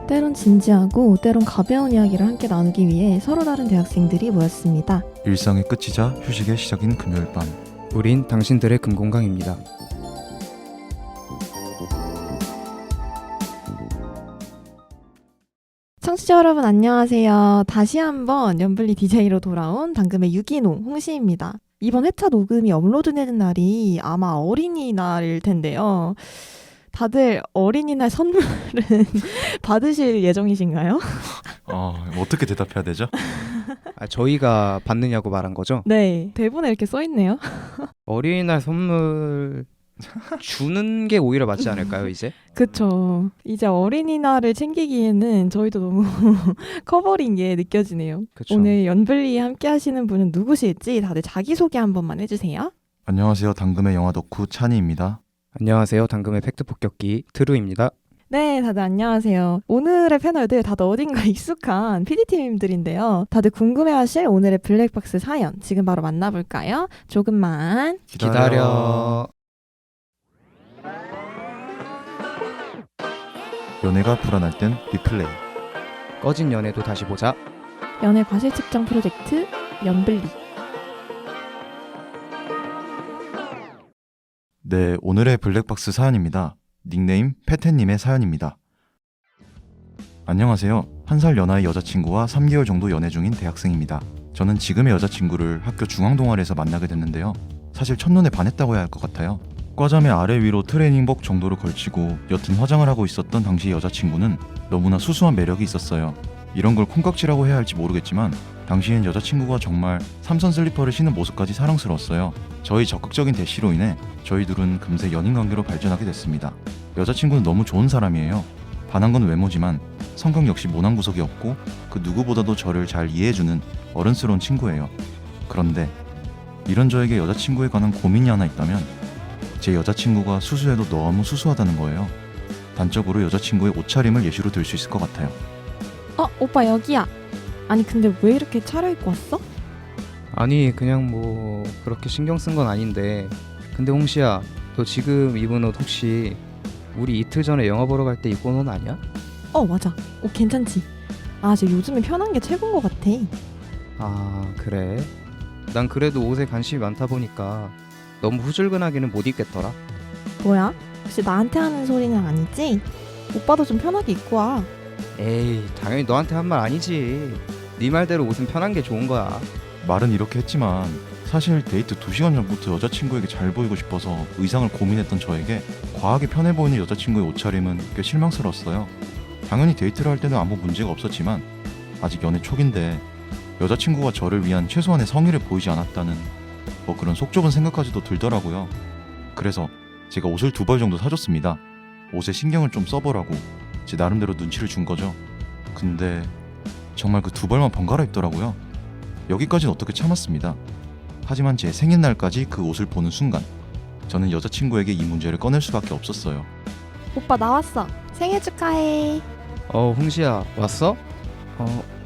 때론 진지하고 때론 가벼운 이야기를 함께 나누기 위해 서로 다른 대학생들이 모였습니다. 일상의 끝이자 휴식의 시작인 금요일 밤. 우린 당신들의 금공강입니다. 청취자 여러분 안녕하세요. 다시 한번 연블리 DJ로 돌아온 당금의 유기농 홍시입니다. 이번 회차 녹음이 업로드되는 날이 아마 어린이날일 텐데요. 다들 어린이날 선물은 받으실 예정이신가요? 어떻게 대답해야 되죠? 저희가 받느냐고 말한 거죠? 네, 대본에 이렇게 써있네요. 어린이날 선물 주는 게 오히려 맞지 않을까요, 이제? 그쵸. 이제 어린이날을 챙기기에는 저희도 너무 커버린 게 느껴지네요. 그쵸. 오늘 연블리 함께 하시는 분은 누구실지 다들 자기소개 한 번만 해주세요. 안녕하세요. 당금의 영화 덕후 찬이입니다. 안녕하세요. 당금의 팩트 폭격기 트루입니다. 네, 다들 안녕하세요. 오늘의 패널들 다들 어딘가 익숙한 PD팀들인데요. 다들 궁금해하실 오늘의 블랙박스 사연 지금 바로 만나볼까요? 조금만 기다려. 연애가 불안할 땐 리플레이. 꺼진 연애도 다시 보자. 연애 과실 측정 프로젝트 연블리. 네, 오늘의 블랙박스 사연입니다. 닉네임 페테님의 사연입니다. 안녕하세요. 1살 연하의 여자친구와 3개월 정도 연애 중인 대학생입니다. 저는 지금의 여자친구를 학교 중앙동아리에서 만나게 됐는데요. 사실 첫눈에 반했다고 해야 할 것 같아요. 과자매 아래 위로 트레이닝복 정도를 걸치고 옅은 화장을 하고 있었던 당시 여자친구는 너무나 수수한 매력이 있었어요. 이런 걸 콩깍지라고 해야 할지 모르겠지만 당시엔 여자친구가 정말 삼선 슬리퍼를 신은 모습까지 사랑스러웠어요. 저희 적극적인 대시로 인해 저희 둘은 금세 연인관계로 발전하게 됐습니다. 여자친구는 너무 좋은 사람이에요. 반한 건 외모지만 성격 역시 모난 구석이 없고 그 누구보다도 저를 잘 이해해주는 어른스러운 친구예요. 그런데 이런 저에게 여자친구에 관한 고민이 하나 있다면 제 여자친구가 수수해도 너무 수수하다는 거예요. 단적으로 여자친구의 옷차림을 예시로 들 수 있을 것 같아요. 오빠 여기야. 아니 근데 왜 이렇게 차려입고 왔어? 아니 그냥 뭐 그렇게 신경 쓴 건 아닌데, 근데 홍시야, 너 지금 입은 옷 혹시 우리 이틀 전에 영화 보러 갈 때 입고 온 옷 아니야? 맞아. 옷 괜찮지? 저 요즘에 편한 게 최고인 것 같아. 아 그래? 난 그래도 옷에 관심이 많다 보니까 너무 후줄근하게는 못 입겠더라. 뭐야? 혹시 나한테 하는 소리는 아니지? 오빠도 좀 편하게 입고 와. 에이, 당연히 너한테 한 말 아니지. 네 말대로 옷은 편한 게 좋은 거야. 말은 이렇게 했지만 사실 데이트 2시간 전부터 여자친구에게 잘 보이고 싶어서 의상을 고민했던 저에게 과하게 편해 보이는 여자친구의 옷차림은 꽤 실망스러웠어요. 당연히 데이트를 할 때는 아무 문제가 없었지만 아직 연애 초기인데 여자친구가 저를 위한 최소한의 성의를 보이지 않았다는 그런 속 좁은 생각까지도 들더라고요. 그래서 제가 옷을 2벌 정도 사줬습니다. 옷에 신경을 좀 써보라고 제 나름대로 눈치를 준 거죠. 근데 정말 그 2벌만 번갈아 입더라고요. 여기까지는 어떻게 참았습니다. 하지만 제 생일날까지 그 옷을 보는 순간 저는 여자친구에게 이 문제를 꺼낼 수밖에 없었어요. 오빠 나왔어. 생일 축하해. 홍시야 왔어?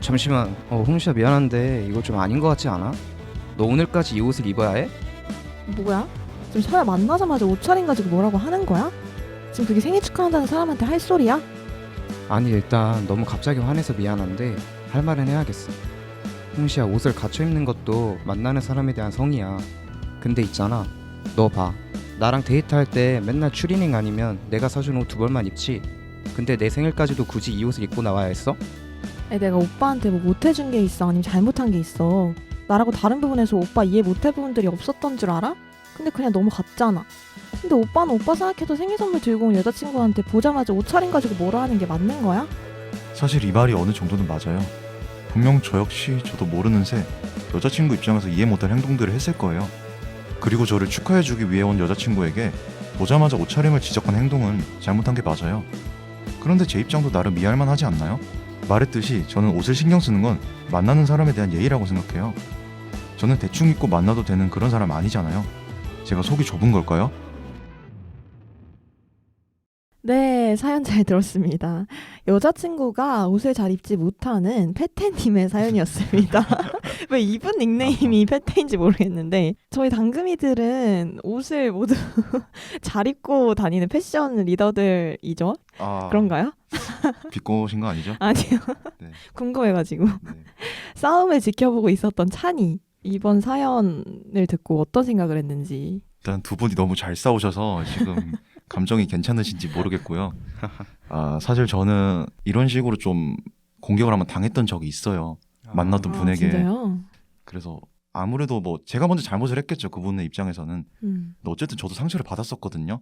잠시만. 홍시야 미안한데 이거 좀 아닌 것 같지 않아? 너 오늘까지 이 옷을 입어야 해? 뭐야? 지금 서야 만나자마자 옷차림 가지고 뭐라고 하는 거야? 지금 그게 생일 축하한다는 사람한테 할 소리야? 아니 일단 너무 갑자기 화내서 미안한데 할 말은 해야겠어. 홍시야, 옷을 갖춰 입는 것도 만나는 사람에 대한 성의야. 근데 있잖아, 너 봐. 나랑 데이트할 때 맨날 추리닝 아니면 내가 사준 옷 2벌만 입지. 근데 내 생일까지도 굳이 이 옷을 입고 나와야 했어? 내가 오빠한테 뭐 못해준 게 있어? 아니면 잘못한 게 있어? 나라고 다른 부분에서 오빠 이해 못할 부분들이 없었던 줄 알아? 근데 그냥 너무 같잖아. 근데 오빠는 오빠 생각해도 생일 선물 들고 온 여자친구한테 보자마자 옷차림 가지고 뭐라 하는 게 맞는 거야? 사실 이 말이 어느 정도는 맞아요. 분명 저 역시 저도 모르는 새 여자친구 입장에서 이해 못할 행동들을 했을 거예요. 그리고 저를 축하해주기 위해 온 여자친구에게 보자마자 옷차림을 지적한 행동은 잘못한 게 맞아요. 그런데 제 입장도 나름 이해할만 하지 않나요? 말했듯이 저는 옷을 신경 쓰는 건 만나는 사람에 대한 예의라고 생각해요. 저는 대충 입고 만나도 되는 그런 사람 아니잖아요. 제가 속이 좁은 걸까요? 네, 사연 잘 들었습니다. 여자친구가 옷을 잘 입지 못하는 페테님의 사연이었습니다. 왜 이분 닉네임이 페테인지 모르겠는데 저희 당금이들은 옷을 모두 잘 입고 다니는 패션 리더들이죠? 그런가요? 비꼬신 거 아니죠? 아니요. 네. 궁금해가지고. 네. 싸움을 지켜보고 있었던 찬이 이번 사연을 듣고 어떤 생각을 했는지. 일단 두 분이 너무 잘 싸우셔서 지금 감정이 괜찮으신지 모르겠고요. 사실 저는 이런 식으로 좀 공격을 한번 당했던 적이 있어요. 만났던 분에게. 진짜요? 그래서 아무래도 뭐 제가 먼저 잘못을 했겠죠. 그분의 입장에서는. 음. 근데 어쨌든 저도 상처를 받았었거든요.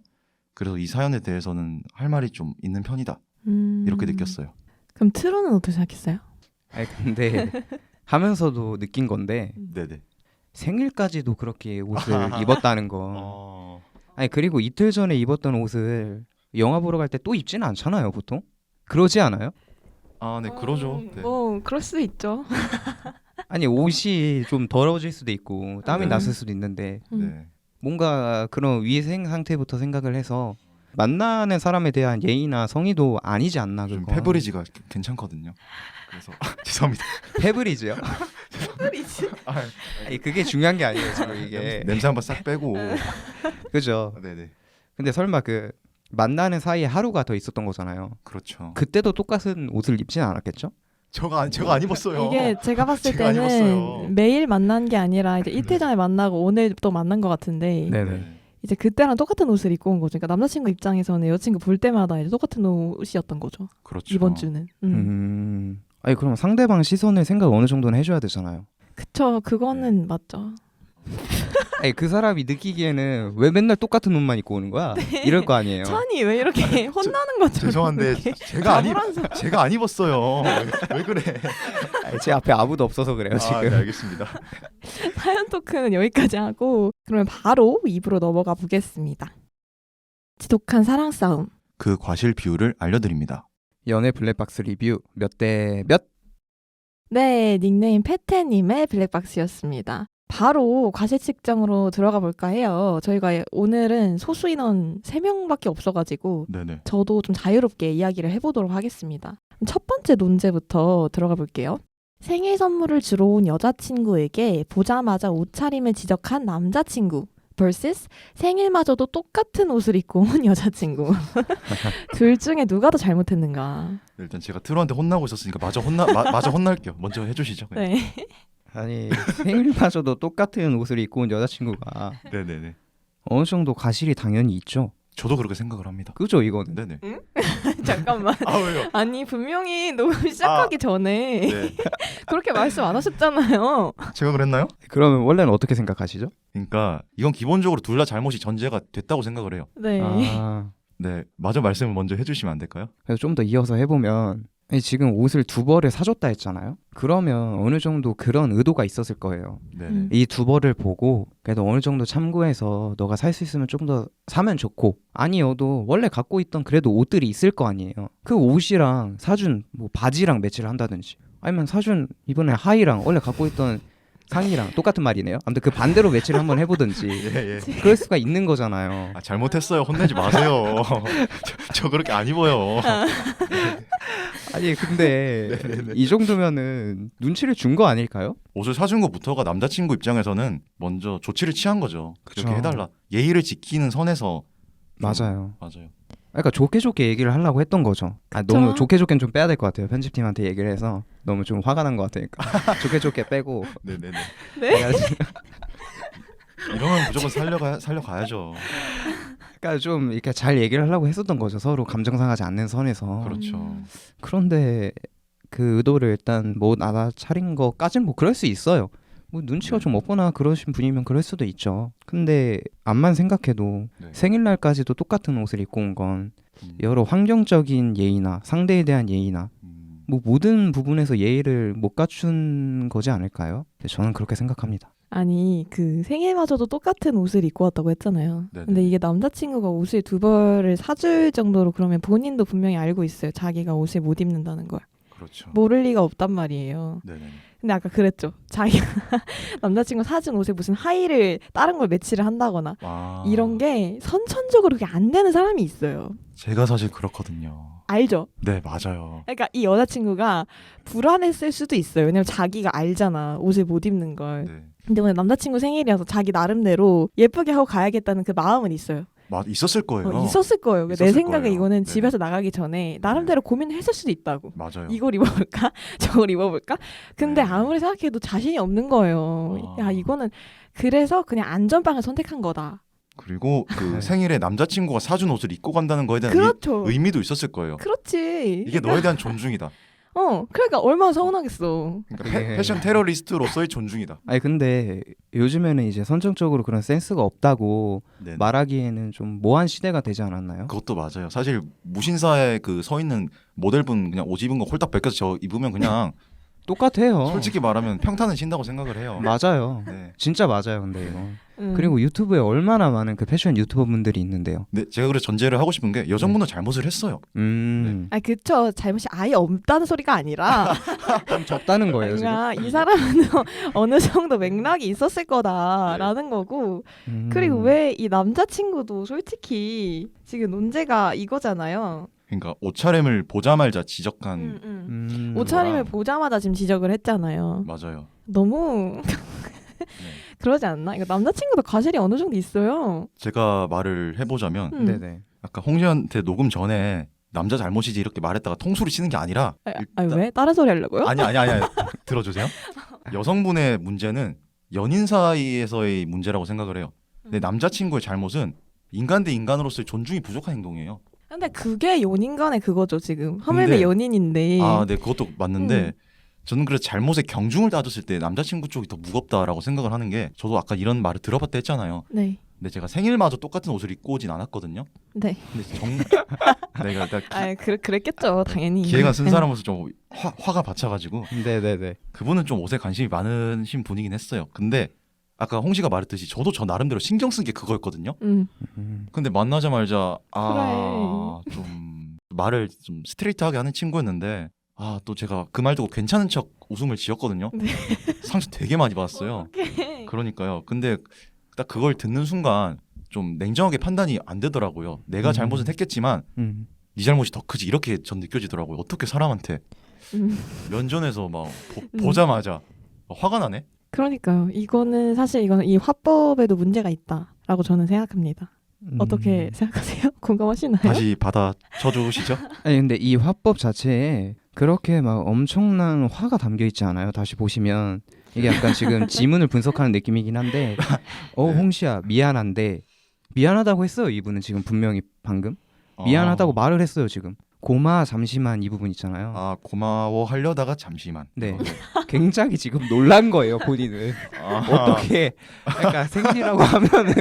그래서 이 사연에 대해서는 할 말이 좀 있는 편이다. 이렇게 느꼈어요. 그럼 트로는 어떻게 생각했어요? 아니 근데 하면서도 느낀 건데 네네. 생일까지도 그렇게 옷을 입었다는 거. 아니 그리고 이틀 전에 입었던 옷을 영화 보러 갈 때 또 입지는 않잖아요, 보통. 그러지 않아요? 네, 그러죠. 네. 뭐 그럴 수 있죠. 아니 옷이 좀 더러워질 수도 있고 땀이 네. 났을 수도 있는데 네. 뭔가 그런 위생 상태부터 생각을 해서 만나는 사람에 대한 예의나 성의도 아니지 않나 좀 그거. 페브리지가 괜찮거든요. 그래서 죄송합니다. 페브리즈요? 페브리즈. 아니 그게 중요한 게 아니에요 지금 이게. 냄새 한번 싹 빼고. 그죠. 네네. 근데 설마 그 만나는 사이에 하루가 더 있었던 거잖아요. 그렇죠. 그때도 똑같은 옷을 입진 않았겠죠? 제가 안 입었어요. 이게 제가 봤을 제가 안 때는 입었어요. 매일 만난 게 아니라 이제 이틀 전에 만나고 오늘 또 만난 것 같은데 네네. 이제 그때랑 똑같은 옷을 입고 온 거죠. 그러니까 남자친구 입장에서는 여자친구 볼 때마다 이제 똑같은 옷이었던 거죠. 그렇죠. 이번 주는. 아니 그럼 상대방 시선을 생각 어느 정도는 해줘야 되잖아요. 그쵸. 그거는 맞죠. 아니 그 사람이 느끼기에는 왜 맨날 똑같은 옷만 입고 오는 거야? 이럴 거 아니에요. 찬이 왜 이렇게 혼나는 거죠? 죄송한데 이렇게? 제가 안 입었어요. 왜 그래? 아니, 제 앞에 아무도 없어서 그래요 지금. 네, 알겠습니다. 사연 토크는 여기까지 하고 그러면 바로 입으로 넘어가 보겠습니다. 지독한 사랑 싸움. 그 과실 비율을 알려드립니다. 연애 블랙박스 리뷰 몇 대 몇? 네, 닉네임 페테님의 블랙박스였습니다. 바로 과실 측정으로 들어가 볼까 해요. 저희가 오늘은 소수 인원 3명밖에 없어가지고 네네. 저도 좀 자유롭게 이야기를 해보도록 하겠습니다. 첫 번째 논제부터 들어가 볼게요. 생일 선물을 주러 온 여자친구에게 보자마자 옷차림을 지적한 남자친구 vs 생일마저도 똑같은 옷을 입고 온 여자친구. 둘 중에 누가 더 잘못했는가? 일단 제가 트로한테 혼나고 있었으니까 마저 혼날게요. 먼저 해주시죠. 그냥. 네. 아니 생일마저도 똑같은 옷을 입고 온 여자친구가 네네네. 어느 정도 과실이 당연히 있죠. 저도 그렇게 생각을 합니다. 그죠 이거는. 네네. 잠깐만. 왜요? 아니 분명히 녹음 시작하기 전에 네. 그렇게 말씀 안 하셨잖아요. 제가 그랬나요? 그러면 원래는 어떻게 생각하시죠? 그러니까 이건 기본적으로 둘 다 잘못이 전제가 됐다고 생각을 해요. 네. 네, 마저 말씀을 먼저 해주시면 안 될까요? 그래서 좀 더 이어서 해보면 아니, 지금 옷을 2벌을 사줬다 했잖아요. 그러면 어느 정도 그런 의도가 있었을 거예요. 네네. 이 2벌을 보고 그래도 어느 정도 참고해서 너가 살 수 있으면 좀 더 사면 좋고 아니어도 원래 갖고 있던 그래도 옷들이 있을 거 아니에요. 그 옷이랑 사준 뭐 바지랑 매치를 한다든지 아니면 사준 이번에 하의랑 원래 갖고 있던 상의랑 똑같은 말이네요. 아무튼 그 반대로 매치를 한번 해보든지 예. 그럴 수가 있는 거잖아요. 잘못했어요. 혼내지 마세요. 저 그렇게 안 입어요. 아니 근데 네네네. 이 정도면은 눈치를 준 거 아닐까요? 옷을 사준 것부터가 남자친구 입장에서는 먼저 조치를 취한 거죠. 그쵸. 그렇게 해달라. 예의를 지키는 선에서. 맞아요. 맞아요. 그러니까 좋게 얘기를 하려고 했던 거죠. 너무 좋게는 좀 빼야 될 것 같아요. 편집팀한테 얘기를 해서 너무 좀 화가 난 것 같으니까 좋게 빼고. 네네네. 네? 이러면 무조건 살려가야죠. 그러니까 좀 이렇게 잘 얘기를 하려고 했었던 거죠. 서로 감정 상하지 않는 선에서. 그렇죠. 그런데 그 의도를 일단 뭐 알아차린 거까지는 뭐 그럴 수 있어요. 뭐 눈치가 좀 없거나 그러신 분이면 그럴 수도 있죠. 근데 암만 생각해도 네. 생일날까지도 똑같은 옷을 입고 온 건 음, 여러 환경적인 예의나 상대에 대한 예의나 뭐 모든 부분에서 예의를 못 갖춘 거지 않을까요? 저는 그렇게 생각합니다. 아니 그 생일마저도 똑같은 옷을 입고 왔다고 했잖아요. 네네. 근데 이게 남자친구가 옷을 2벌을 사줄 정도로 그러면 본인도 분명히 알고 있어요. 자기가 옷을 못 입는다는 걸. 그렇죠. 모를 리가 없단 말이에요. 네네. 근데 아까 그랬죠. 자기가 남자친구 사준 옷에 무슨 하의를 다른 걸 매치를 한다거나 이런 게 선천적으로 그게 안 되는 사람이 있어요. 제가 사실 그렇거든요. 알죠? 네, 맞아요. 그러니까 이 여자친구가 불안했을 수도 있어요. 왜냐면 자기가 알잖아. 옷을 못 입는 걸. 네. 근데 오늘 남자친구 생일이어서 자기 나름대로 예쁘게 하고 가야겠다는 그 마음은 있어요. 있었을 거예요. 있었을 거예요. 내 있었을 생각에 거예요. 이거는 네. 집에서 나가기 전에 나름대로 고민을 했을 수도 있다고. 맞아요. 이걸 입어볼까? 저걸 입어볼까? 근데 네. 아무리 생각해도 자신이 없는 거예요. 아. 야, 이거는 그래서 그냥 안전빵을 선택한 거다. 그리고 그 생일에 남자친구가 사준 옷을 입고 간다는 거에 대한 그렇죠. 의미도 있었을 거예요. 그렇지. 이게 너에 대한 존중이다. 그러니까 얼마나 서운하겠어. 그러니까 그게- 패션 테러리스트로서의 존중이다. 아니 근데 요즘에는 이제 선정적으로 그런 센스가 없다고 네. 말하기에는 좀 모한 시대가 되지 않았나요? 그것도 맞아요. 사실 무신사에 그 서 있는 모델분 그냥 옷 입은 거 홀딱 벗겨서 저 입으면 그냥 똑같아요. 솔직히 말하면 평탄은 신다고 생각을 해요. 맞아요. 네. 진짜 맞아요. 근데 이거 음. 그리고 유튜브에 얼마나 많은 그 패션 유튜버 분들이 있는데요. 네, 제가 그래서 전제를 하고 싶은 게 여성분은 잘못을 했어요. 네. 그쵸. 잘못이 아예 없다는 소리가 아니라 좀 적다는 거예요 지금. 그러니까 이 사람은 어느 정도 맥락이 있었을 거다라는 거고 그리고 왜 이 남자친구도 솔직히 지금 논제가 이거잖아요. 그러니까 옷차림을 보자마자 지적한 옷차림을 보자마자 지금 지적을 했잖아요. 맞아요. 너무 네. 그러지 않나? 이거 남자친구도 과실이 어느 정도 있어요. 제가 말을 해보자면 네네. 아까 홍지한테 녹음 전에 남자 잘못이지 이렇게 말했다가 통수를 치는 게 아니라 왜? 다른 소리 하려고요? 아니 들어주세요. 여성분의 문제는 연인 사이에서의 문제라고 생각을 해요. 근데 남자친구의 잘못은 인간 대 인간으로서의 존중이 부족한 행동이에요. 근데 그게 연인간의 그거죠 지금. 하물며 근데- 연인인데. 네, 그것도 맞는데 저는 그래서 잘못의 경중을 따졌을 때 남자친구 쪽이 더 무겁다라고 생각을 하는 게 저도 아까 이런 말을 들어봤다 했잖아요. 네. 근데 제가 생일마저 똑같은 옷을 입고 오진 않았거든요. 네. 근데 내가 그랬겠죠 당연히. 기회가 쓴 사람으로서 좀 화가 받쳐가지고 네네네. 그분은 좀 옷에 관심이 많으신 분이긴 했어요. 근데 아까 홍씨가 말했듯이 저도 저 나름대로 신경 쓴 게 그거였거든요. 근데 만나자마자 좀 말을 좀 스트레이트하게 하는 친구였는데 또 제가 그 말 듣고 괜찮은 척 웃음을 지었거든요. 네. 상처 되게 많이 받았어요. 그러니까요. 근데 딱 그걸 듣는 순간 좀 냉정하게 판단이 안 되더라고요. 내가 잘못은 했겠지만 네 잘못이 더 크지 이렇게 전 느껴지더라고요. 어떻게 사람한테 면전에서 막 보자마자 화가 나네. 그러니까요. 이거는 이 화법에도 문제가 있다라고 저는 생각합니다. 어떻게 생각하세요? 공감하시나요? 다시 받아쳐 주시죠. 아니 근데 이 화법 자체에 그렇게 막 엄청난 화가 담겨 있지 않아요? 다시 보시면 이게 약간 지금 지문을 분석하는 느낌이긴 한데 홍시야 미안한데 미안하다고 했어요. 이분은 지금 분명히 방금 미안하다고 말을 했어요. 지금 고마 잠시만 이 부분 있잖아요. 고마워하려다가 잠시만. 네. 굉장히 지금 놀란 거예요. 본인은 어떻게 약간 생리라고 하면은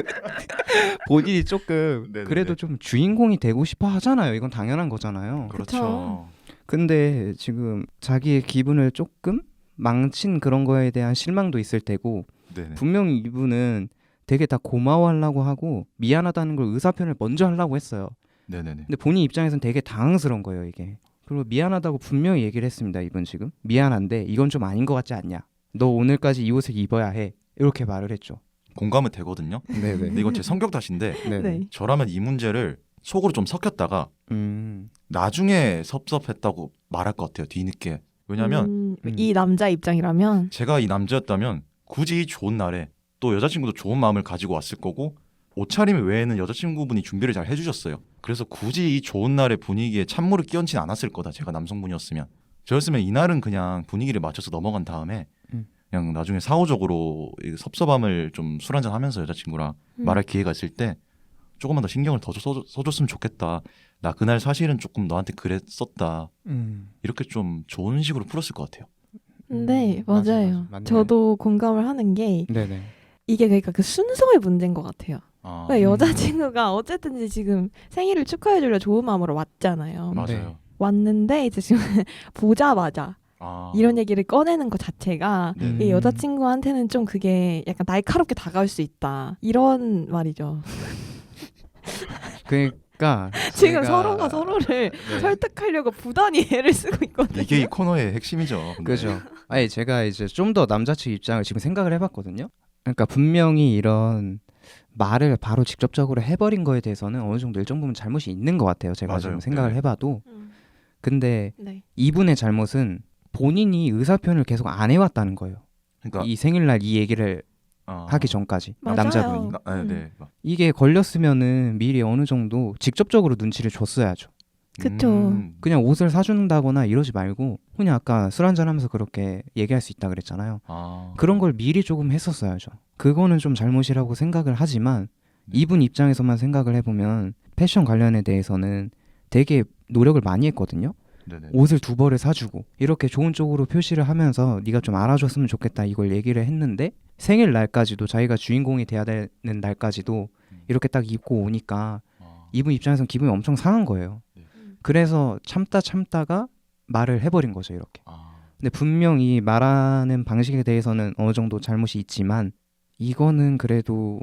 본인이 조금 네네네. 그래도 좀 주인공이 되고 싶어 하잖아요. 이건 당연한 거잖아요. 그렇죠. 근데 지금 자기의 기분을 조금 망친 그런 거에 대한 실망도 있을 테고 네네. 분명히 이분은 되게 다 고마워하려고 하고 미안하다는 걸 의사표현을 먼저 하려고 했어요. 네네네. 근데 본인 입장에선 되게 당황스러운 거예요 이게. 그리고 미안하다고 분명히 얘기를 했습니다. 이분 지금 미안한데 이건 좀 아닌 것 같지 않냐. 너 오늘까지 이 옷을 입어야 해. 이렇게 말을 했죠. 공감은 되거든요. 네네. 근데 이건 제 성격 탓인데 네네. 네. 저라면 이 문제를 속으로 좀 섞였다가 나중에 섭섭했다고 말할 것 같아요. 뒤늦게. 왜냐하면 이 남자 입장이라면 제가 이 남자였다면 굳이 이 좋은 날에 또 여자친구도 좋은 마음을 가지고 왔을 거고 옷차림 외에는 여자친구분이 준비를 잘 해주셨어요. 그래서 굳이 이 좋은 날의 분위기에 찬물을 끼얹진 않았을 거다. 제가 남성분이었으면. 저였으면 이날은 그냥 분위기를 맞춰서 넘어간 다음에 그냥 나중에 사후적으로 이 섭섭함을 좀 술 한잔 하면서 여자친구랑 말할 기회가 있을 때 조금만 더 신경을 더 써줬으면 좋겠다. 나 그날 사실은 조금 너한테 그랬었다. 이렇게 좀 좋은 식으로 풀었을 것 같아요. 네, 맞아요. 맞네요. 저도 공감을 하는 게 네네. 이게 그러니까 그 순서의 문제인 것 같아요. 아, 그러니까 여자친구가 어쨌든지 지금 생일을 축하해주려 좋은 마음으로 왔잖아요. 맞아요. 왔는데 이제 지금 보자마자 아, 이런 얘기를 꺼내는 것 자체가 네. 이 여자친구한테는 좀 그게 약간 날카롭게 다가올 수 있다. 이런 말이죠. 그러니까 지금 제가- 서로가 서로를 네. 설득하려고 부단히 애를 쓰고 있거든요. 이게 이 코너의 핵심이죠. 근데. 그죠. 아니 제가 이제 좀 더 남자 측 입장을 지금 생각을 해봤거든요. 그러니까 분명히 이런 말을 바로 직접적으로 해버린 거에 대해서는 어느 정도 일정 부분 잘못이 있는 것 같아요. 제가 맞아요. 지금 생각을 네. 해봐도. 음. 근데 네. 이분의 잘못은 본인이 의사표현을 계속 안 해왔다는 거예요. 그러니까 이 생일날 이 얘기를 하기 전까지 맞아요. 남자분이 네. 이게 걸렸으면은 미리 어느 정도 직접적으로 눈치를 줬어야죠. 그쵸. 그냥 옷을 사준다거나 이러지 말고 그냥 아까 술 한잔 하면서 그렇게 얘기할 수 있다 그랬잖아요. 그런 걸 미리 조금 했었어야죠. 그거는 좀 잘못이라고 생각을 하지만 이분 입장에서만 생각을 해보면 패션 관련에 대해서는 되게 노력을 많이 했거든요. 네네. 옷을 2벌을 사주고 이렇게 좋은 쪽으로 표시를 하면서 네가 좀 알아줬으면 좋겠다 이걸 얘기를 했는데 생일 날까지도 자기가 주인공이 돼야 되는 날까지도 이렇게 딱 입고 오니까 이분 입장에서는 기분이 엄청 상한 거예요. 그래서 참다가 말을 해버린 거죠 이렇게. 근데 분명히 말하는 방식에 대해서는 어느 정도 잘못이 있지만 이거는 그래도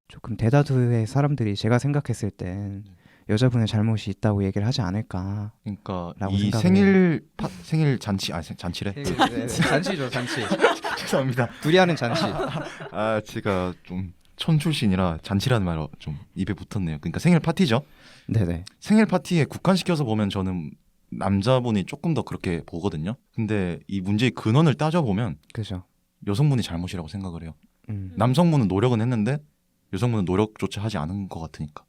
조금 대다수의 사람들이 제가 생각했을 땐 여자분의 잘못이 있다고 얘기를 하지 않을까. 그러니까 라고 이 생각을 생일 잔치 잔치래. 잔치죠 잔치. 죄송합니다. 둘이 하는 잔치. 제가 좀 촌 출신이라 잔치라는 말 좀 입에 붙었네요. 그러니까 생일 파티죠. 네네. 생일 파티에 국한시켜서 보면 저는 남자분이 조금 더 그렇게 보거든요. 근데 이 문제의 근원을 따져보면 그죠. 여성분이 잘못이라고 생각을 해요. 음. 남성분은 노력은 했는데 여성분은 노력조차 하지 않은 것 같으니까.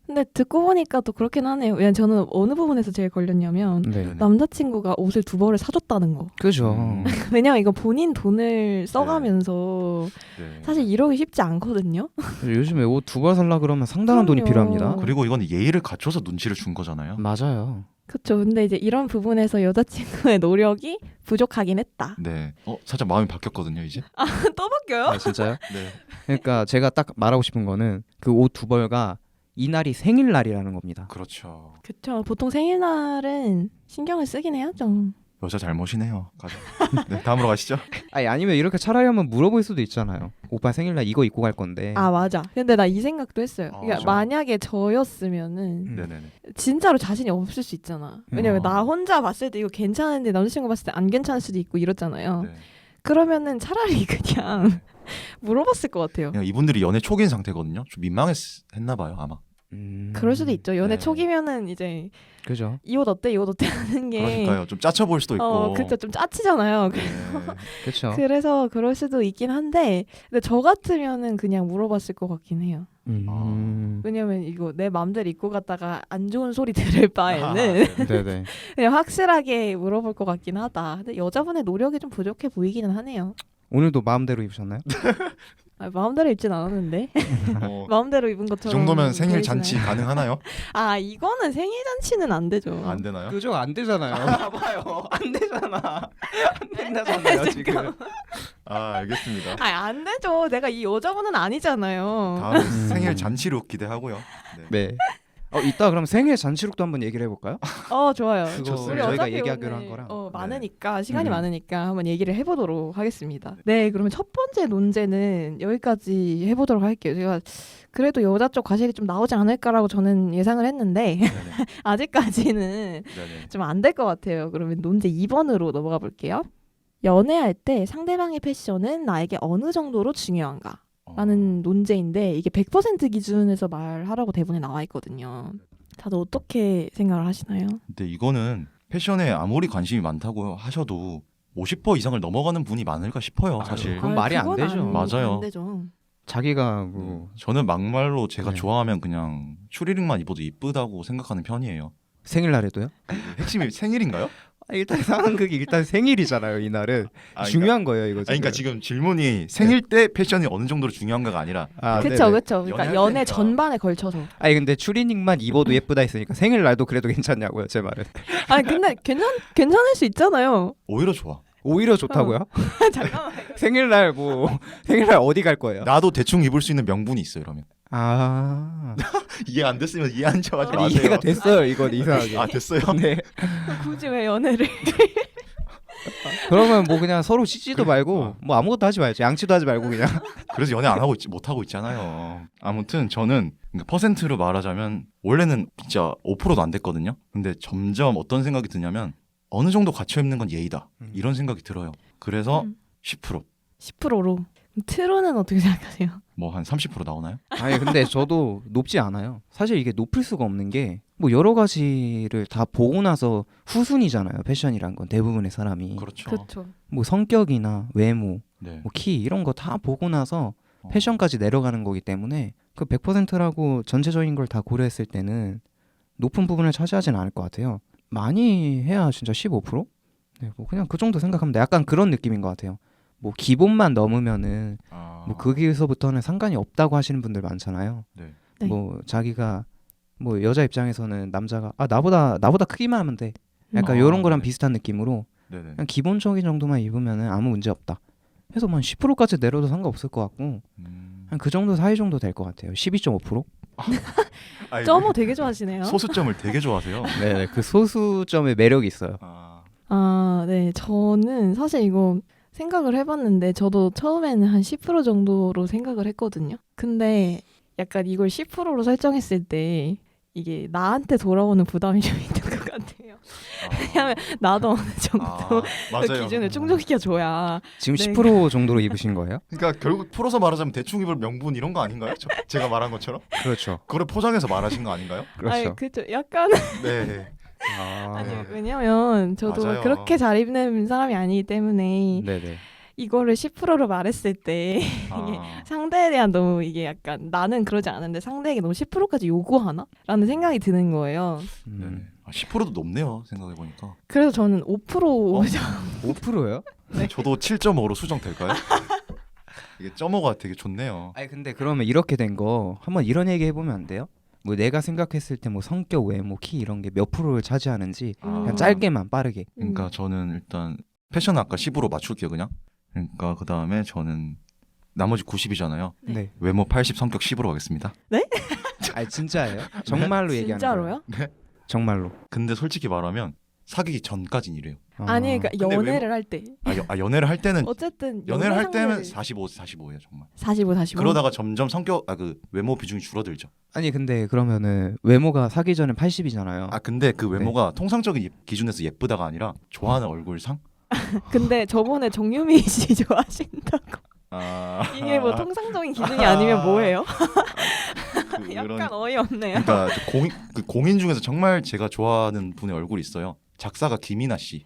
근데 듣고 보니까 또 그렇긴 하네요. 왜냐면 저는 어느 부분에서 제일 걸렸냐면 네. 남자친구가 옷을 2벌을 사줬다는 거. 그죠. 왜냐면 이거 본인 돈을 써가면서 네. 사실 이러기 쉽지 않거든요. 요즘에 옷 2벌 살라 그러면 상당한 돈이 그럼요. 필요합니다. 그리고 이건 예의를 갖춰서 눈치를 준 거잖아요. 맞아요. 그렇죠. 근데 이제 이런 부분에서 여자친구의 노력이 부족하긴 했다. 네. 살짝 마음이 바뀌었거든요, 이제. 또 바뀌어요? 아 진짜요? 네. 그러니까 제가 딱 말하고 싶은 거는 그 옷 2벌가 이날이 생일날이라는 겁니다. 그렇죠. 그렇죠. 보통 생일날은 신경을 쓰긴 해야죠. 여자 잘못이네요. 가자. 네, 다음으로 가시죠. 아니 아니면 이렇게 차라리 한번 물어볼 수도 있잖아요. 오빠 생일날 이거 입고 갈 건데. 아 맞아. 근데 나 이 생각도 했어요. 그러니까 맞아. 만약에 저였으면은 네네네. 진짜로 자신이 없을 수 있잖아. 왜냐면 나 혼자 봤을 때 이거 괜찮은데 남자친구 봤을 때 안 괜찮을 수도 있고 이렇잖아요. 네. 그러면은 차라리 그냥 물어봤을 것 같아요. 그냥 이분들이 연애 초기인 상태거든요. 좀 민망했나 봐요, 아마. 그럴 수도 있죠. 연애 네. 초기면은 이제 그죠. 이 옷 어때? 이 옷 어때? 하는 게 그러니까요. 좀 짜쳐 보일 수도 있고. 그렇죠. 좀 짜치잖아요. 네. 그렇죠. 그래서 그럴 수도 있긴 한데 근데 저 같으면은 그냥 물어봤을 것 같긴 해요. 왜냐면 이거 내 맘대로 입고 갔다가 안 좋은 소리 들을 바에는 네네. 그냥 확실하게 물어볼 것 같긴 하다. 근데 여자분의 노력이 좀 부족해 보이기는 하네요. 오늘도 마음대로 입으셨나요? 마음대로 입진 않았는데 마음대로 입은 이 것처럼 정도면 생일 보이시나요? 잔치 가능하나요? 아 이거는 생일 잔치는 안 되죠. 안 되나요? 그죠 안 되잖아요. 봐봐요. 안 되잖아. 안 된다잖아요 지금. 알겠습니다. 안 되죠. 내가 이 여자분은 아니잖아요. 다음 생일 잔치로 기대하고요. 네. 네. 이따 그럼 생일 잔치룩도 한번 얘기를 해볼까요? 좋아요. 그거 우리 저희가 어차피 얘기하기로 오늘, 한 거랑. 많으니까 시간이 음. 많으니까 한번 얘기를 해보도록 하겠습니다. 네, 그러면 첫 번째 논제는 여기까지 해보도록 할게요. 제가 그래도 여자 쪽 과실이 좀 나오지 않을까라고 저는 예상을 했는데 네네. 아직까지는 네네. 좀 안 될 것 같아요. 그러면 논제 2번으로 넘어가 볼게요. 연애할 때 상대방의 패션은 나에게 어느 정도로 중요한가? 라는 논제인데 이게 100% 기준에서 말하라고 대본에 나와 있거든요. 다들 어떻게 생각을 하시나요? 근데 이거는 패션에 아무리 관심이 많다고 하셔도 50% 이상을 넘어가는 분이 많을까 싶어요, 사실. 그건 말이 안 그건 되죠. 맞아요. 안 되죠. 자기가 뭐 저는 막말로 제가 네. 좋아하면 그냥 추리닝만 입어도 이쁘다고 생각하는 편이에요. 생일날에도요? 핵심이 생일인가요? 일단 상황극이 일단 생일이잖아요. 이날은 중요한 거예요 이거. 그러니까 지금 질문이 생일 때 패션이 어느 정도로 중요한가가 아니라 그렇죠, 그렇죠. 그러니까 연애할 연애 때니까. 전반에 걸쳐서. 아니 근데 추리닝만 입어도 예쁘다 했으니까 생일날도 그래도 괜찮냐고요 제 말은. 근데 괜찮을 수 있잖아요. 오히려 좋아. 오히려 좋다고요? 잠깐만. 생일날 생일날 어디 갈 거예요? 나도 대충 입을 수 있는 명분이 있어 이러면. 이해 안 됐으면 이해한 척하지 아니, 마세요. 이해가 됐어요 이건 이상하게. 됐어요? 네. 굳이 왜 연애를? 그러면 뭐 그냥 서로 씻지도 말고 뭐 아무것도 하지 말죠. 양치도 하지 말고 그냥. 그래서 연애 안 하고 못 하고 있잖아요. 아무튼 저는 그러니까 퍼센트로 말하자면 원래는 진짜 5%도 안 됐거든요. 근데 점점 어떤 생각이 드냐면 어느 정도 갖춰 입는 건 예의다. 이런 생각이 들어요. 그래서 10%, 10%로. 트로는 어떻게 생각하세요? 뭐 한 30% 나오나요? 아니 근데 저도 높지 않아요. 사실 이게 높을 수가 없는 게 뭐 여러 가지를 다 보고 나서 후순위잖아요. 패션이란 건 대부분의 사람이. 그렇죠. 그렇죠. 뭐 성격이나 외모, 네. 뭐 키 이런 거 다 보고 나서 패션까지 내려가는 거기 때문에 그 100%라고 전체적인 걸 다 고려했을 때는 높은 부분을 차지하진 않을 것 같아요. 많이 해야 진짜 15%? 네, 뭐 그냥 그 정도 생각하면 돼. 약간 그런 느낌인 것 같아요. 뭐 기본만 넘으면은 뭐 거기서부터는 상관이 없다고 하시는 분들 많잖아요. 네. 네. 뭐 자기가 뭐 여자 입장에서는 남자가 나보다 크기만 하면 돼. 약간 음. 이런 거랑 네. 비슷한 느낌으로 네네. 그냥 기본적인 정도만 입으면은 아무 문제 없다. 해서 뭐 10%까지 내려도 상관없을 것 같고 한 그 정도 사이 정도 될 것 같아요. 12.5%? 아니, 점어 되게 좋아하시네요. 소수점을 되게 좋아하세요. 네, 그 소수점의 매력이 있어요. 아, 네. 저는 사실 이거 생각을 해봤는데 저도 처음에는 한 10% 정도로 생각을 했거든요. 근데 약간 이걸 10%로 설정했을 때 이게 나한테 돌아오는 부담이 좀 있는 것 같아요. 왜냐면 나도 어느 정도 맞아요. 기준을 충족시켜줘야. 지금 네. 10% 정도로 입으신 거예요? 그러니까 결국 풀어서 말하자면 대충 입을 명분 이런 거 아닌가요? 제가 말한 것처럼? 그렇죠. 그걸 포장해서 말하신 거 아닌가요? 그렇죠. 아니, 그죠. 약간 네. 아니 왜냐면 저도 맞아요. 그렇게 잘 입는 사람이 아니기 때문에 네네. 이거를 10%로 말했을 때 상대에 대한 너무 이게 약간 나는 그러지 않은데 상대에게 너무 10%까지 요구하나? 라는 생각이 드는 거예요. 네네. 10%도 높네요. 생각해 보니까. 그래서 저는 5% 5%요? 저도 7.5로 수정될까요? 이게 점어가 되게 좋네요. 아니 근데 그러면 이렇게 된 거 한번 이런 얘기 해보면 안 돼요? 뭐 내가 생각했을 때 뭐 성격, 외모, 키 이런 게 몇 프로를 차지하는지 그냥 짧게만 빠르게. 그러니까 저는 일단 패션 아까 10으로 맞출게요 그냥. 그러니까 그 다음에 저는 나머지 90이잖아요. 네. 외모 80, 성격 10으로 가겠습니다. 아니 진짜예요? 정말로 얘기하는 거예요? 진짜로요? 정말로. 근데 솔직히 말하면 사귀기 전까진 이래요. 아니 그러니까 근데 연애를 할 때 연애를 할 때는 어쨌든 연애를 할 때는 상대를- 45예요 정말. 45. 그러다가 점점 그 외모 비중이 줄어들죠. 아니 근데 그러면은 외모가 사기 전에 80이잖아요. 근데 그 외모가 통상적인 기준에서 예쁘다가 아니라 좋아하는 얼굴상? 근데 저번에 정유미 씨 좋아하신다고. 이게 뭐 통상적인 기준이 아니면 뭐예요? 약간 어이없네요. 그러니까 그 공인 중에서 정말 제가 좋아하는 분의 얼굴이 있어요. 작사가 김이나 씨.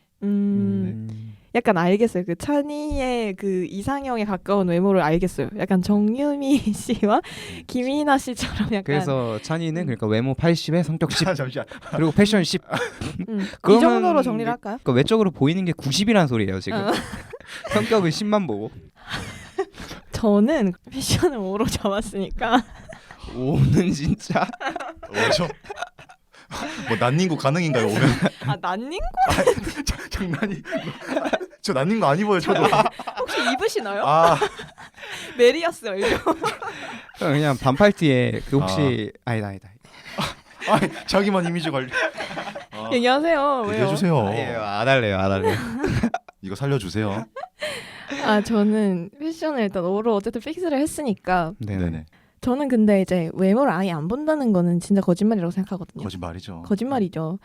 약간 알겠어요. 그 찬이의 그 이상형에 가까운 외모를 알겠어요. 약간 정유미 씨와 김이나 씨처럼 약간 그래서 찬이는 그러니까 외모 80에 성격 10 잠시만. 그리고 패션 10. 이 그러면 정도로 정리를 할까요? 그러니까 외적으로 보이는 게 90이란 소리예요 지금. 성격은 10만 보고. 저는 패션을 5로 잡았으니까 5는 진짜. 뭐죠? 뭐 난닝구 가능인가요 오면? 난닝구 장난이. 저 난닝구 안 입어요 저도. 혹시 입으시나요? 메리아스 알죠? 그냥 반팔티에 그 혹시 아니다. 자기만 이미지 관리. 얘기하세요. 왜요? 얘기해주세요. 안 할래요. 이거 살려주세요. 저는 패션을 일단 5로 어쨌든 픽스를 했으니까 네네. 저는 근데 이제 외모를 아예 안 본다는 거는 진짜 거짓말이라고 생각하거든요. 거짓말이죠. 거짓말이죠.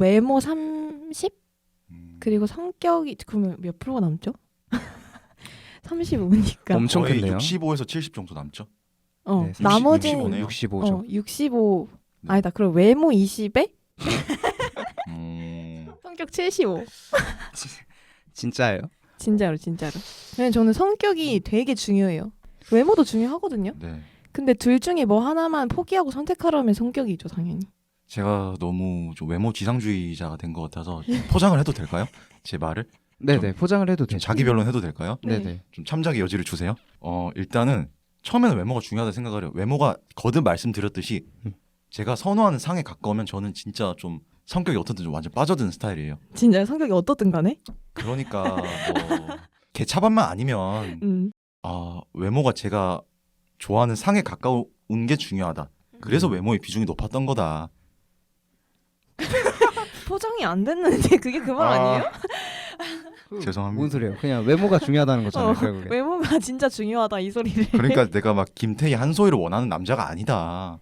외모 30 그리고 성격이 그러면 몇 프로가 남죠? 35니까. 엄청 거의 큰데요? 65에서 70 정도 남죠. 네, 나머지 65네요. 65죠. 65. 네. 아니다. 그럼 외모 20에 음... 성격 75. 진짜예요? 진짜로. 왜냐면 저는 성격이 되게 중요해요. 외모도 중요하거든요. 네. 근데 둘 중에 뭐 하나만 포기하고 선택하라면 성격이죠, 당연히. 제가 너무 좀 외모 지상주의자가 된 것 같아서 포장을 해도 될까요? 제 말을? 네네 포장을 해도 좀 되죠. 자기 변론 해도 될까요? 네. 네네. 좀 참작의 여지를 주세요. 일단은 처음에는 외모가 중요하다 생각을 해요. 외모가 거듭 말씀드렸듯이 제가 선호하는 상에 가까우면 저는 진짜 좀 성격이 어떻든 좀 완전 빠져드는 스타일이에요. 진짜 성격이 어떻든 간에? 그러니까 뭐 개차반만 아니면 외모가 제가 좋아하는 상에 가까운 게 중요하다. 그래서 외모의 비중이 높았던 거다. 포장이 안 됐는데 그게 그 말 아니에요? 죄송합니다. 뭔 소리예요? 그냥 외모가 중요하다는 거잖아요. 결국에. 외모가 진짜 중요하다 이 소리를. 그러니까 내가 막 김태희 한소희를 원하는 남자가 아니다.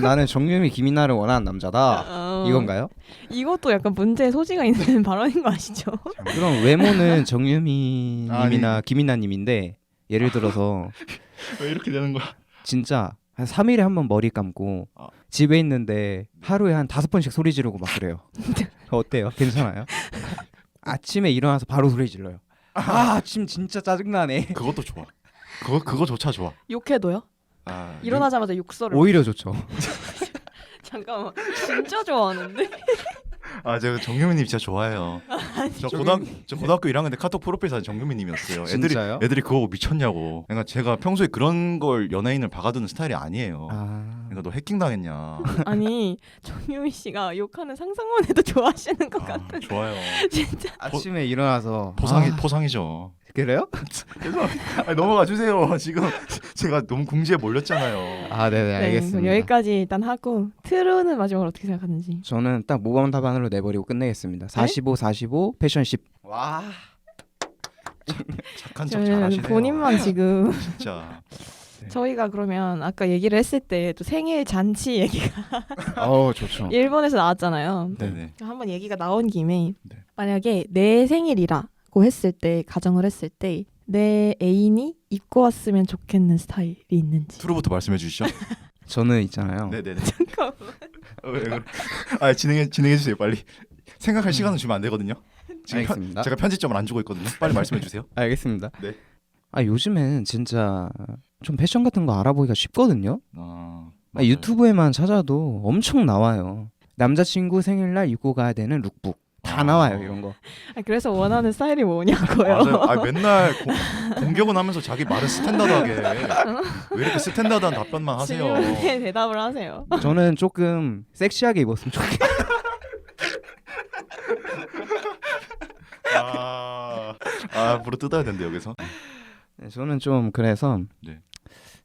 나는 정유미 김이나를 원하는 남자다. 이건가요? 이것도 약간 문제의 소지가 있는 발언인 거 아시죠? 그럼 외모는 정유미님이나 김이나님인데 예를 들어서 왜 이렇게 되는 거야? 진짜 한 3일에 한 번 머리 감고 집에 있는데 하루에 한 5번씩 소리 지르고 막 그래요. 어때요? 괜찮아요? 아침에 일어나서 바로 소리 질러요. 아침 진짜 짜증나네. 그것도 좋아. 그거조차 좋아. 욕해도요? 아, 일어나자마자 욕설을. 오히려 좋죠. 잠깐만, 진짜 좋아하는데? 제가 정유미님 진짜 좋아해요. 저 고등학교 1학년 때 카톡 프로필 사진 정유미님이었어요. 진짜요? 애들이 그거 보고 미쳤냐고. 그러니까 제가 평소에 그런 걸 연예인을 박아두는 스타일이 아니에요. 그러니까 너 해킹 당했냐. 아니, 정유미 씨가 욕하는 상상만 해도 좋아하시는 것 같은. 좋아요. 진짜. 아침에 일어나서 포상이죠. 그래요? 죄송합니다. 넘어가 주세요. 지금 제가 너무 궁지에 몰렸잖아요. 아, 네네, 네, 알겠습니다. 그럼 여기까지 일단 하고 트루는 마지막으로 어떻게 생각하는지. 저는 딱 모범 답안으로 내버리고 끝내겠습니다. 45, 45, 패션 10. 와. 착한 척 저는 잘하시네요. 본인만 지금 진짜. 저희가 그러면 아까 얘기를 했을 때 또 생일 잔치 얘기가 좋죠. 일본에서 나왔잖아요. 네네. 한번 얘기가 나온 김에 네. 만약에 내 생일이라고 했을 때 가정을 했을 때 내 애인이 입고 왔으면 좋겠는 스타일이 있는지. 투루부터 말씀해 주시죠. 저는 있잖아요. 네네네. 잠깐만. 왜 그래? 진행해 주세요 빨리. 생각할 시간은 주면 안 되거든요. 지금 알겠습니다. 제가 편집점을 안 주고 있거든요. 빨리 말씀해 주세요. 알겠습니다. 네. 요즘엔 진짜 좀 패션 같은 거 알아보기가 쉽거든요. 맞아요. 유튜브에만 찾아도 엄청 나와요. 남자친구 생일날 입고 가야 되는 룩북 다 나와요, 이런 거. 그래서 원하는 스타일이 뭐냐고요. 맞아요. 맨날 공격은 하면서 자기 말은 스탠다드하게 왜 이렇게 스탠다드한 답변만 하세요. 질문에 대답을 하세요. 저는 조금 섹시하게 입었으면 좋겠어요. 불어 뜯어야 된대 여기서. 네, 저는 좀 그래서 네.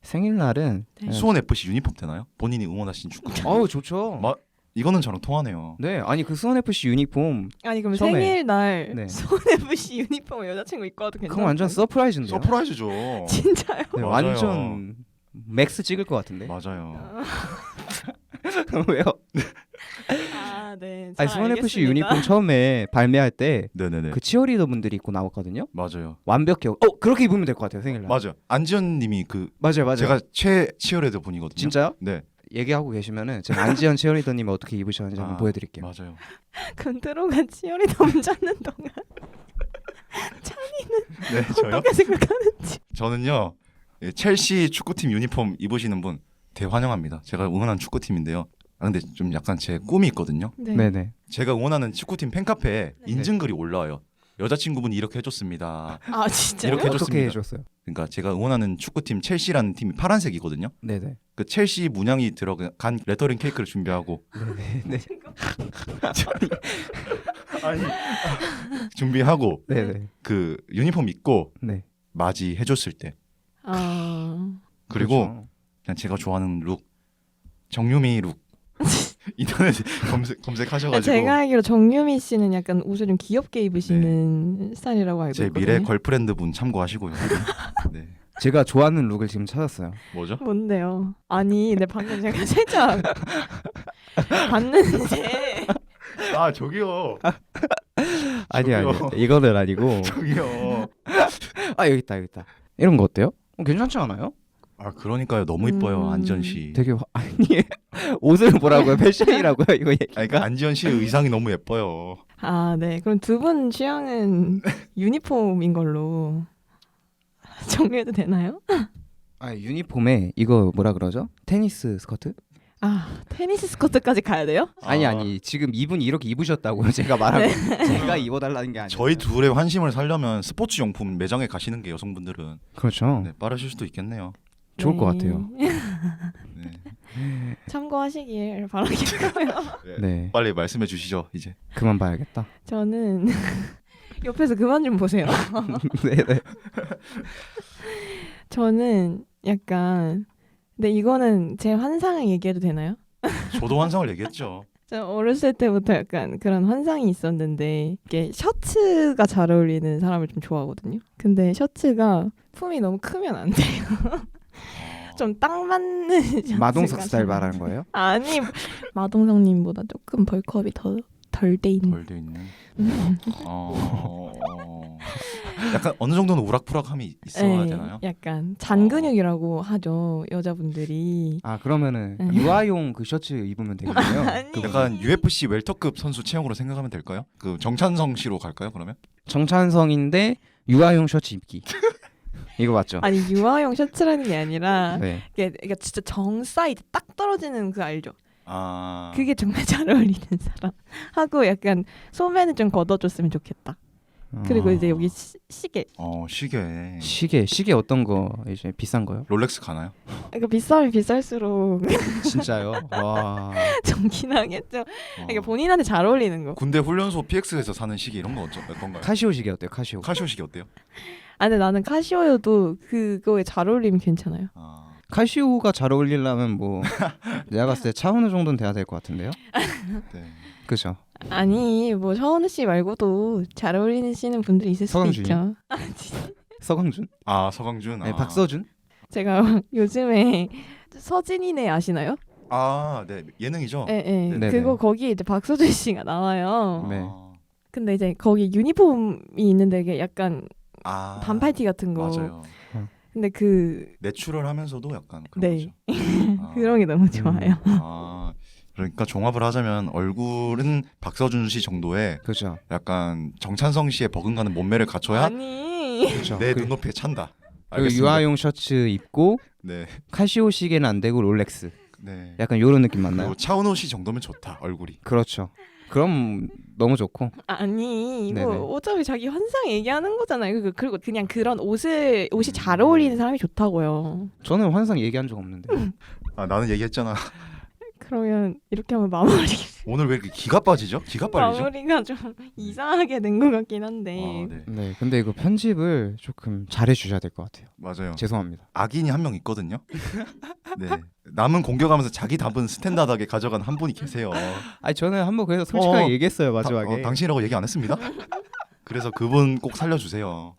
생일날은 네. 수원 FC 유니폼 되나요? 본인이 응원하신 축구. 좋죠. 이거는 저랑 통하네요. 네, 아니 그 수원 FC 유니폼 아니 그럼 처음에. 생일날 네. 수원 FC 유니폼을 여자친구 입고 와도 괜찮아요? 그건 완전 서프라이즈인데요. 서프라이즈죠. 진짜요? 네, 맞아요. 완전 맥스 찍을 것 같은데. 맞아요. 왜요? 아, 네. 아니 잘 수원 FC 알겠습니다. 유니폼 처음에 발매할 때 그 네네네. 치어리더 분들이 입고 나왔거든요. 맞아요. 완벽해요. 그렇게 입으면 될 것 같아요 생일날. 맞아요. 안지현님이 맞아요. 제가 최 치어레더 분이거든요. 진짜요? 네. 얘기하고 계시면은 제가 안지현 치어리더님 어떻게 입으셨는지 한번 보여드릴게요. 맞아요. 그럼 트로가 치어리더 잡는 동안 네, 저요? 어떻게 생각하는지. 저는요. 첼시 축구팀 유니폼 입으시는 분 대환영합니다. 제가 응원하는 축구팀인데요. 근데 좀 약간 제 꿈이 있거든요. 네. 네네. 제가 응원하는 축구팀 팬카페에 인증글이 올라와요. 여자친구분이 이렇게 해줬습니다. 아 진짜요? 이렇게 해줬습니다. 어떻게 해줬어요? 그러니까 제가 응원하는 축구팀 첼시라는 팀이 파란색이거든요. 네네. 그 첼시 문양이 들어간 레터링 케이크를 준비하고 네. 아니 준비하고 네네. 그 유니폼 입고 네. 맞이해줬을 때 아 그리고 그렇죠. 그냥 제가 좋아하는 룩 정유미 룩 인터넷에 검색하셔가지고 제가 알기로 정유미 씨는 약간 옷을 좀 귀엽게 입으시는 스타일이라고 알고 제 있거든요. 미래 걸프렌드 분 참고하시고요. 네. 제가 좋아하는 룩을 지금 찾았어요. 뭐죠? 뭔데요? 아니, 내 방금 제가 살짝 봤는데 저기요. 아니요. 저기요. 이거는 아니고. 저기요. 여기 있다. 이런 거 어때요? 괜찮지 않아요? 그러니까요. 너무 이뻐요. 안지현 씨. 되게 아니 옷을 보라고요? 패션이라고요? 이거 얘기. 그러니까 안지현 씨의 의상이 너무 예뻐요. 아, 네. 그럼 두 분 취향은 유니폼인 걸로 정리해도 되나요? 유니폼에 이거 뭐라 그러죠? 테니스 스커트? 테니스 스커트까지 가야 돼요? 아니 지금 이분이 이렇게 입으셨다고요. 제가 말하고 제가 입어달라는 게 아니에요. 저희 둘의 환심을 살려면 스포츠 용품 매장에 가시는 게 여성분들은 그렇죠. 네, 빠르실 수도 있겠네요. 좋을 것 네. 같아요. 네. 참고하시길 바라겠고요. 네. 빨리 말씀해 주시죠. 이제. 그만 봐야겠다. 저는 옆에서 그만 좀 보세요. 네네. 저는 약간 근데 이거는 제 환상을 얘기해도 되나요? 저도 환상을 얘기했죠. 저 어렸을 때부터 약간 그런 환상이 있었는데 이게 셔츠가 잘 어울리는 사람을 좀 좋아하거든요. 근데 셔츠가 품이 너무 크면 안 돼요. 좀 딱 맞는 셔츠가 마동석 스타일 좀- 말하는 거예요? 아니 마동석님보다 조금 벌크업이 더 덜 돼 있는. 덜 돼 있는. 약간 어느 정도는 우락부락함이 있어야 네, 되나요? 약간 잔근육이라고 하죠 여자분들이. 그러면은 네. 유아용 그 셔츠 입으면 되겠네요. 아니. 약간 UFC 웰터급 선수 체형으로 생각하면 될까요? 그 정찬성 씨로 갈까요? 그러면? 정찬성인데 유아용 셔츠 입기. 이거 맞죠? 아니 유아용 셔츠라는 게 아니라 네. 이게 진짜 정 사이즈 딱 떨어지는 그 알죠? 아 그게 정말 잘 어울리는 사람 하고 약간 소매는 좀 걷어줬으면 좋겠다. 그리고 이제 여기 시계. 시계 어떤 거 이제 비싼 거요? 롤렉스 가나요? 그러니까 비싸면 비쌀수록 진짜요? 와. 좋긴 하겠죠. 그러니까 본인한테 잘 어울리는 거. 군대 훈련소 PX에서 사는 시계 이런 거 어떤가요? 카시오 시계 어때요? 카시오. 카시오 시계 어때요? 아 근데 나는 카시오여도 그거에 잘 어울리면 괜찮아요. 카시오가 잘 어울리려면 뭐 내가 봤을 때 차은우 정도는 돼야 될 것 같은데요? 네. 그죠? 아니 뭐 서은우 씨 말고도 잘 어울리시는 분들이 있을 수도 서강준이요? 있죠. 서강준? 아 서강준. 네, 박서준? 제가 요즘에 서진이네 아시나요? 네 예능이죠. 네, 네. 네네. 그거 거기 이제 박서준 씨가 나와요. 네. 근데 이제 거기 유니폼이 있는데 이게 약간 아 반팔티 같은 거. 맞아요. 근데 그 내추럴 하면서도 약간 그런 네. 거죠. 그런 게 너무 좋아요. 그러니까 종합을 하자면 얼굴은 박서준 씨 정도의 그죠? 약간 정찬성 씨의 버금가는 몸매를 갖춰야 아니. 그죠? 내 눈높이에 찬다. 그리고 알겠습니다. 유아용 셔츠 입고 네, 카시오 시계는 안 되고 롤렉스. 네. 약간 요런 느낌 맞나요? 그리고 차은우 씨 정도면 좋다 얼굴이. 그렇죠. 그럼 너무 좋고. 아니 이거 네네. 어차피 자기 환상 얘기하는 거잖아요. 그리고 그냥 그런 옷이 잘 어울리는 사람이 좋다고요. 저는 환상 얘기한 적 없는데. 나는 얘기했잖아. 그러면 이렇게 하면 마무리 오늘 왜 이렇게 기가 빠지죠? 기가 빨리죠? 마무리가 좀 이상하게 된 것 같긴 한데. 네. 네, 근데 이거 편집을 조금 잘해 주셔야 될 것 같아요. 맞아요. 죄송합니다. 악인이 한 명 있거든요. 네. 남은 공격하면서 자기 답은 스탠다드하게 가져간 한 분이 계세요. 아니 저는 한번 그래서 솔직하게 어, 얘기했어요 마지막에. 당신이라고 얘기 안 했습니다. 그래서 그분 꼭 살려주세요.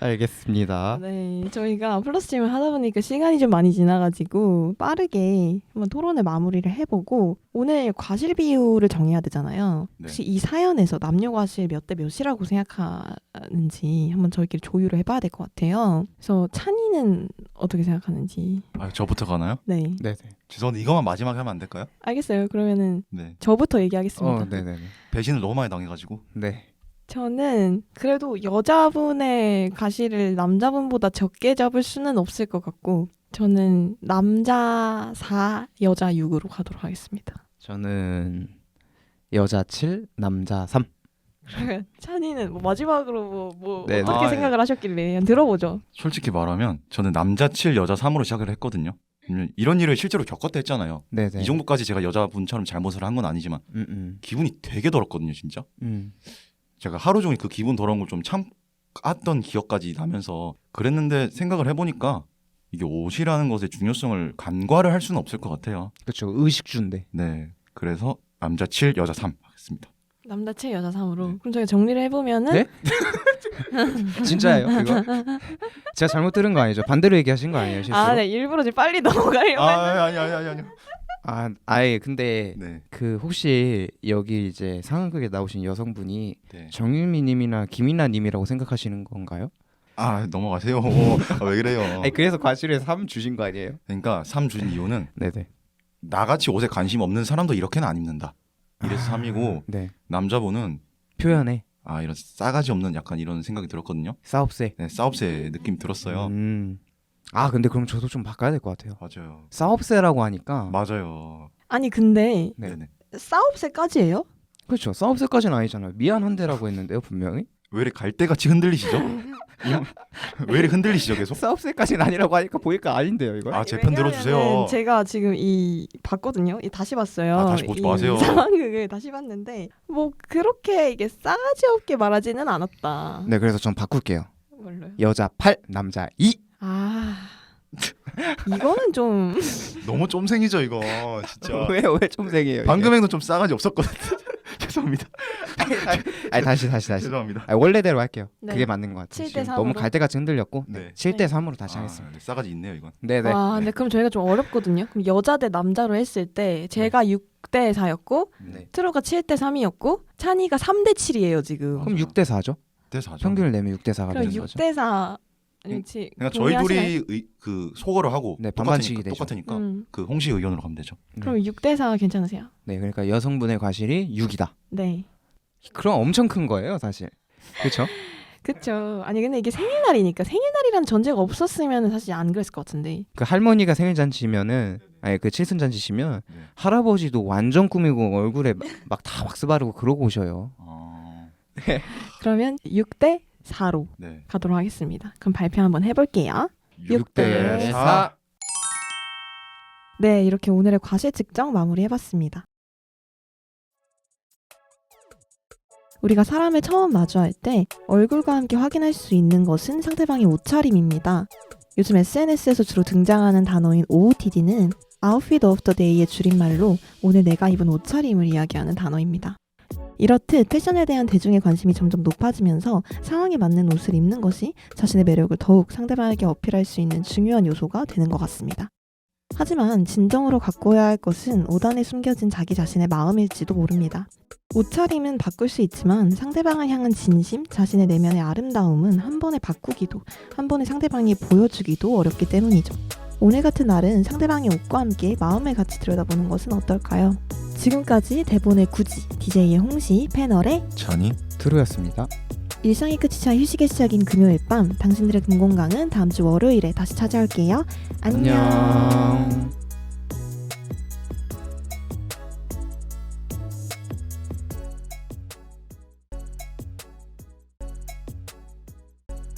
알겠습니다. 네, 저희가 플러스 팀을 하다 보니까 시간이 좀 많이 지나가지고 빠르게 한번 토론을 마무리를 해보고 오늘 과실 비율을 정해야 되잖아요. 네. 혹시 이 사연에서 남녀 과실 몇 대 몇이라고 생각하는지 한번 저희끼리 조율을 해봐야 될 것 같아요. 그래서 찬이는 어떻게 생각하는지. 저부터 가나요? 네, 네네. 죄송한데 이것만 마지막에 하면 안 될까요? 알겠어요. 그러면은 네. 저부터 얘기하겠습니다. 네네네. 배신을 너무 많이 당해가지고. 네. 저는 그래도 여자분의 가시를 남자분보다 적게 잡을 수는 없을 것 같고 저는 남자 4, 여자 6으로 가도록 하겠습니다. 저는 여자 7, 남자 3. 그러면 찬이는 뭐 마지막으로 뭐 네, 어떻게 네. 생각을 하셨길래 한번 들어보죠. 솔직히 말하면 저는 남자 7, 여자 3으로 시작을 했거든요. 이런 일을 실제로 겪었다 했잖아요. 네네. 이 정도까지 제가 여자분처럼 잘못을 한 건 아니지만 기분이 되게 더럽거든요, 진짜. 제가 하루 종일 그 기분 더러운 걸 좀 참았던 기억까지 나면서 그랬는데 생각을 해보니까 이게 옷이라는 것의 중요성을 간과를 할 수는 없을 것 같아요. 그렇죠. 의식주인데. 네, 그래서 남자 7, 여자 3 하겠습니다. 남자 7, 여자 3으로. 그럼 저희가 정리를 해보면은 네? 진짜예요? 이거? 제가 잘못 들은 거 아니죠? 반대로 얘기하신 거 아니에요? 실수로? 네, 일부러 지금 빨리 넘어가려고 했는데 아니. 아예 근데 네, 그 혹시 여기 이제 상황극에 나오신 여성분이 네. 정유미님이나 김이나님이라고 생각하시는 건가요? 넘어가세요. 왜 그래요? 아니 그래서 과실에 3 주신 거 아니에요? 그러니까 3 준 이유는 네네. 나같이 옷에 관심 없는 사람도 이렇게는 안 입는다. 이래서 3이고 네. 남자분은 표현에 이런 싸가지 없는 약간 이런 생각이 들었거든요. 싸움새. 네, 싸움새 느낌 들었어요. 근데 그럼 저도 좀 바꿔야 될 것 같아요. 맞아요. 싸움새라고 하니까. 맞아요. 아니 근데 네. 네네. 싸움새까지예요? 그렇죠. 싸움새까지는 아니잖아요. 미안한데라고 했는데요 분명히. 왜 이렇게 갈대같이 흔들리시죠? 왜 이렇게 흔들리시죠 계속? 싸움새까지는 아니라고 하니까 보니까 아닌데요 이거. 제 편 들어주세요. 제가 지금 봤거든요. 다시 봤어요. 다시 보지 마세요. 이 상황극을 다시 봤는데 뭐 그렇게 이게 싸가지 없게 말하지는 않았다. 네 그래서 전 바꿀게요. 뭘로요? 여자 8, 남자 2. 이거는 좀 너무 쫌생이죠 이거 진짜. 왜 쫌생이에요? 방금 행도 좀 싸가지 없었거든요. 죄송합니다. 아니 다시. 죄송합니다. 원래대로 할게요. 네. 그게 맞는 것 같아요. 7대 지금 3으로. 너무 갈대같이 흔들렸고 네. 7대 네. 3으로 다시 하겠습니다. 네, 싸가지 있네요 이건. 네네. 근데 그럼 저희가 좀 어렵거든요. 그럼 여자 대 남자로 했을 때 제가 6대 4였고 네. 트로가 7대 3이었고 찬이가 3대 7이에요 지금. 그럼 6대 4죠? 6대 4죠. 평균을 내면 6대 4가 그럼 되는 거죠. 6대 4 아니지. 그러니까 저희 둘이 그 소거를 하고 네, 반반씩이 되죠. 똑같으니까 그 홍시 의견으로 가면 되죠. 그럼 6대 4 괜찮으세요? 네, 그러니까 여성분의 과실이 6이다. 네. 그럼 엄청 큰 거예요, 사실. 그렇죠? 그쵸. 아니 근데 이게 생일날이니까 생일날이란 전제가 없었으면 사실 안 그랬을 것 같은데. 그 할머니가 생일 잔치면은 아니 그 칠순 잔치시면 네. 할아버지도 완전 꾸미고 얼굴에 막 다 왁스 바르고 그러고 오셔요. 그러면 6대 4로 네. 가도록 하겠습니다. 그럼 발표 한번 해볼게요. 6대 4. 네, 이렇게 오늘의 과실 측정 마무리해봤습니다. 우리가 사람을 처음 마주할 때 얼굴과 함께 확인할 수 있는 것은 상대방의 옷차림입니다. 요즘 SNS에서 주로 등장하는 단어인 OOTD는 Outfit of the Day의 줄임말로 오늘 내가 입은 옷차림을 이야기하는 단어입니다. 이렇듯 패션에 대한 대중의 관심이 점점 높아지면서 상황에 맞는 옷을 입는 것이 자신의 매력을 더욱 상대방에게 어필할 수 있는 중요한 요소가 되는 것 같습니다. 하지만 진정으로 가꿔야 할 것은 옷 안에 숨겨진 자기 자신의 마음일지도 모릅니다. 옷차림은 바꿀 수 있지만 상대방을 향한 진심, 자신의 내면의 아름다움은 한 번에 바꾸기도, 한 번에 상대방이 보여주기도 어렵기 때문이죠. 오늘 같은 날은 상대방의 옷과 함께 마음을 같이 들여다보는 것은 어떨까요? 지금까지 대본의 구지, DJ의 홍시, 패널의 전이 트루였습니다. 일상의 끝이자 휴식의 시작인 금요일 밤, 당신들의 금공강은 다음 주 월요일에 다시 찾아올게요. 안녕. 안녕.